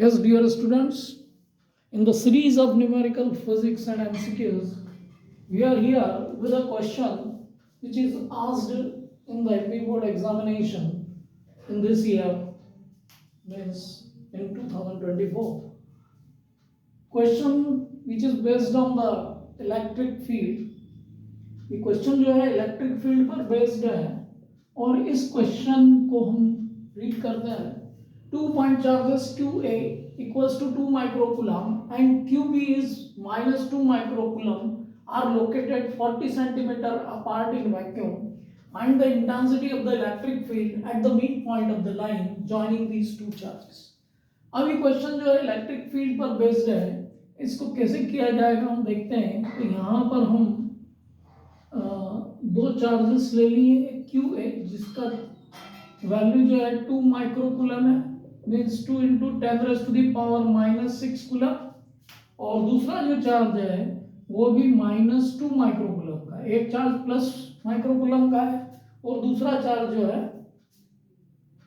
Yes, dear students, in the series of numerical physics and MCQs, we are here with a question which is asked in the MP board examination in this year, means in 2024. Question which is based on the electric field. ये question जो है electric field पर based है और इस question को हम read करते हैं. 2 point charges QA equals to 2 microcoulomb and QB is minus 2 microcoulomb are located 40 centimeter apart in vacuum. Find the intensity of the electric field at the midpoint of the line joining these two charges. अब ये question जो है electric field पर based है, इसको कैसे किया जाएगा हम देखते हैं. तो यहाँ पर हम दो चार्जेस ले लिए. QA जिसका वैल्यू जो है 2 माइक्रोकूलम है, मीन्स 2 इंटू 10⁻⁻⁻6 कूलम, और दूसरा जो चार्ज है वो भी -2 माइक्रोकूलम का. एक चार्ज प्लस माइक्रोकूलम का है और दूसरा चार्ज जो है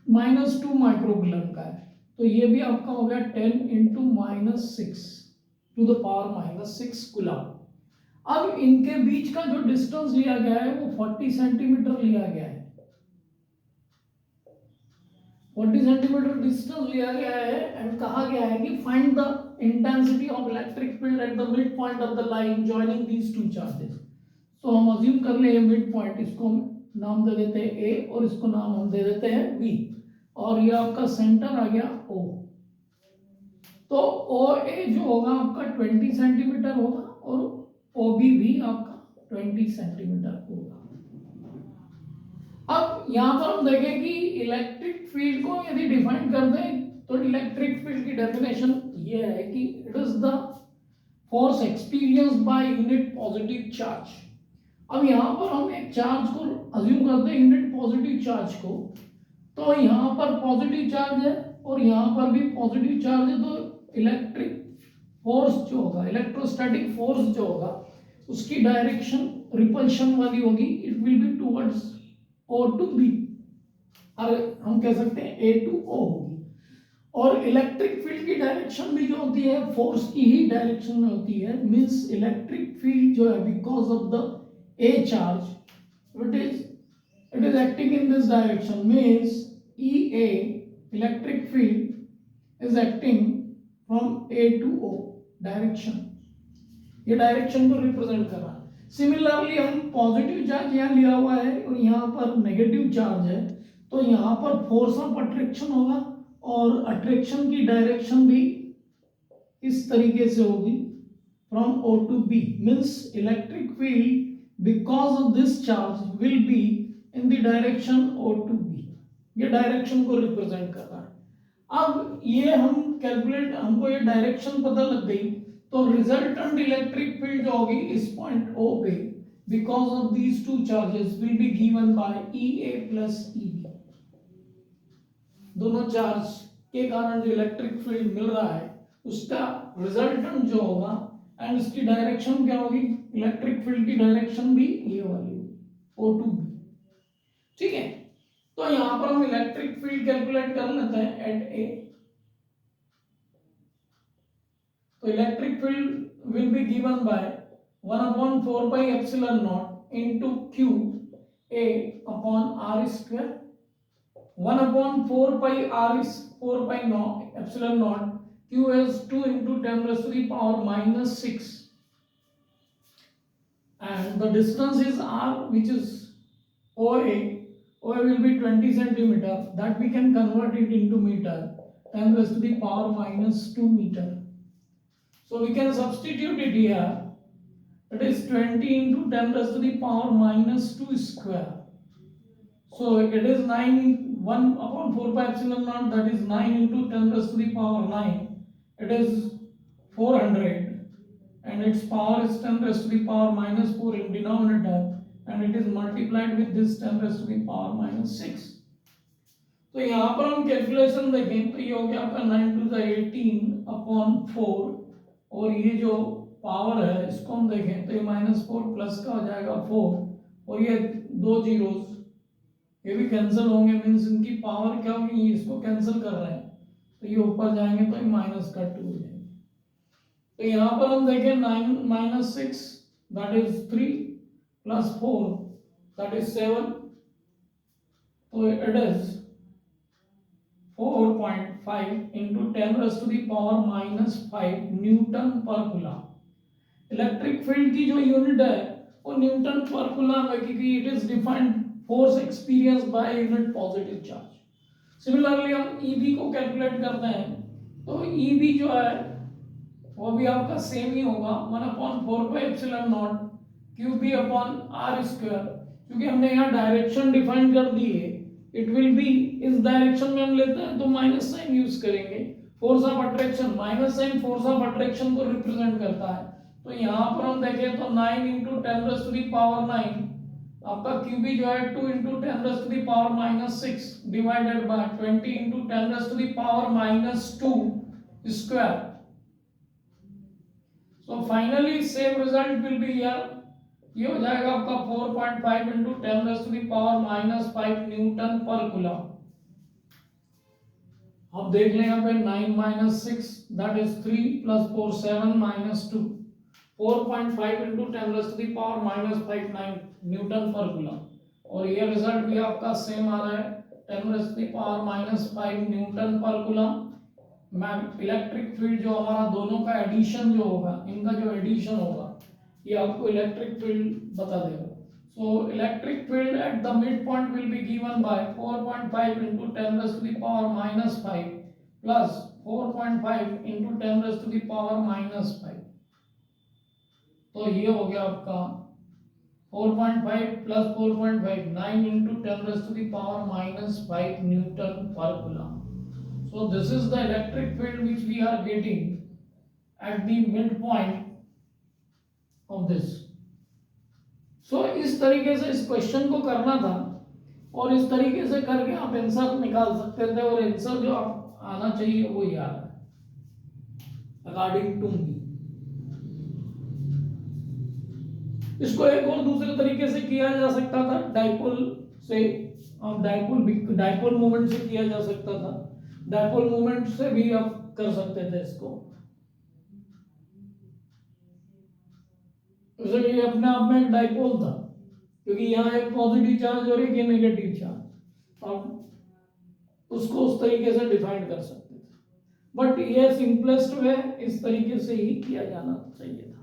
-2 माइक्रोकूलम का है. तो ये भी आपका हो गया 10 इंटू -6 कूलम. अब इनके बीच का जो डिस्टेंस लिया गया है वो 40 सेंटीमीटर लिया गया है. 40 सेंटीमीटर डिस्टेंस लिया गया है एंड कहा गया है कि find the intensity of electric field at the mid point of the line joining these two charges. तो हम अज्यूम कर ले मिड पॉइंट, इसको नाम दे देते हैं A और इसको नाम हम दे देते हैं B, और ये आपका सेंटर आ गया O. तो OA जो होगा आपका 20 सेंटीमीटर होगा और OB भी आपका 20 सेंटीमीटर होगा. अब यहां पर हम देखें कि इलेक्ट्रिक फील्ड को यदि डिफाइन कर दें तो इलेक्ट्रिक फील्ड की डेफिनेशन ये है कि it is the force experienced by unit positive charge. अब यहां पर हम एक चार्ज को अज्यूम करते हैं, यूनिट पॉजिटिव चार्ज को. तो यहां पर पॉजिटिव चार्ज है और यहां पर भी पॉजिटिव चार्ज है. तो इलेक्ट्रिक फोर्स जो होगा, इलेक्ट्रोस्टैटिक फोर्स जो होगा, उसकी डायरेक्शन रिपल्शन वाली होगी. It will be towards O to B, और हम कह सकते हैं A to O होगी. और इलेक्ट्रिक फील्ड की डायरेक्शन भी जो होती है फोर्स की ही डायरेक्शन में होती है. मींस इलेक्ट्रिक फील्ड जो है because of the A charge it is acting in this direction. Means EA electric field is acting from A to O direction. ये डायरेक्शन को रिप्रेजेंट कर रहा है. सिमिलरली हम पॉजिटिव चार्ज यहाँ लिया हुआ है और यहाँ पर नेगेटिव चार्ज है, तो यहाँ पर फोर्स ऑफ अट्रैक्शन होगा और अट्रैक्शन की डायरेक्शन भी इस तरीके से होगी from O to B. Means electric field because of this charge will be in the direction O to B. ये डायरेक्शन को रिप्रेजेंट कर रहा है. अब ये हम कैलकुलेट, हमको ये डायरेक्शन पता लग गई, तो रिजल्टेंट इलेक्ट्रिक फील्ड जो होगी इस पॉइंट O पे because of these two charges will be given by EA plus EB. दोनों चार्ज के कारण जो इलेक्ट्रिक फील्ड मिल रहा है उसका रिजल्टेंट जो होगा एंड उसकी डायरेक्शन क्या होगी, इलेक्ट्रिक फील्ड की डायरेक्शन भी ये वाली होगी O to B. ठीक है. तो यहां पर हम इलेक्ट्रिक फील्ड कैलकुलेट कर लेते हैं एट A. तो electric field will be given by 1/4 pi epsilon naught into Q A upon R square. 1/4 pi R is 4 pi naught epsilon naught. Q is 2 into 10⁻⁻6 and the distance is R, which is OA. OA will be 20 centimeter. That we can convert it into meter. 10⁻⁻2 meter. So we can substitute it here. It is 20 into 10⁻⁻2 square. So it is 1/4 pi epsilon naught, that is 9 into 10⁻9. It is 400 and its power is 10⁻⁻4 in denominator and it is multiplied with this 10⁻⁻6. तो यहाँ पर हम calculation देखें तो ये हो गया आपका 9 to the 18/4 और ये जो पावर है इसको हम देखें तो ये -4 प्लस का हो जाएगा 4 और ये दो जीरोस ये भी कैंसिल होंगे. मींस इनकी पावर क्या होगी, इसको कैंसिल कर रहे हैं तो ये ऊपर जाएंगे तो ये माइनस का 2 हो जाएंगे। तो यहाँ पर हम देखें 9 minus 6 that is 3 plus 4 that is 7, तो it is 4.5 into 10 raised to the power minus 5 Newton पर कूलम। इलेक्ट्रिक फील्ड की जो यूनिट है वो न्यूटन पर कूलम है, क्योंकि it is defined force experience by unit positive charge. Similarly हम ईबी को कैलकुलेट करते हैं, तो ईबी जो है वो भी आपका सेम ही होगा 1/4πε0 क्यूबी अपॉन आर स्क्वायर, क्योंकि हमने यहाँ डायरेक्शन डिफाइन कर दी है। इट विल बी इस डायरेक्शन में हम लेते हैं तो माइनस साइन यूज करेंगे। Force of attraction, minus sign force of attraction को रिप्रेजेंट करता है। तो यहाँ पर हम देखें तो 9 into 10 raised to the power 9, आपका क्यूबी जो है 2 into 10 raised to the power minus 6 divided by 20 into 10 raised to the power minus 2 square. So finally same result will be here, ये हो जाएगा आपका 4.5 into 10 raised to the power minus 5 Newton पर coulomb. अब देख लें यहाँ पे 9 minus 6 that is 3 plus 4 7 minus 2 4.5 into 10 raised to the power minus 5 9 Newton पर कूलम, और ये रिजल्ट भी आपका सेम आ रहा है 10 raised to the power minus 5 Newton पर कूलम। इलेक्ट्रिक फील्ड जो हमारा दोनों का एडिशन जो होगा, इनका जो एडिशन होगा ये आपको इलेक्ट्रिक फील्ड बता देगा। So electric field at the mid point will be given by 4.5 into 10 raised to the power minus 5 plus 4.5 into 10 raised to the power minus 5। तो ये हो गया आपका 4.5 plus 4.5 9 into 10 raised to the power minus 5 Newton पर coulomb. So this is the electric field which we are getting at the midpoint of this. So इस तरीके से इस क्वेश्चन को करना था, और इस तरीके से करके आप आंसर निकाल सकते थे, और आंसर जो आप आना चाहिए वो ये आ रहा है अकॉर्डिंग टू मी। इसको एक और दूसरे तरीके से किया जा सकता था, डाइपोल से, डाइपोल मोमेंट से किया जा सकता था। डाइपोल मोमेंट से भी आप कर सकते थे इसको। ये अपने आप में एक डाइपोल था, क्योंकि यहाँ एक पॉजिटिव चार्ज और एक नेगेटिव चार्ज, आप उसको उस तरीके से डिफाइन कर सकते थे। बट ये सिंपलेस्ट वे इस तरीके से ही किया जाना चाहिए।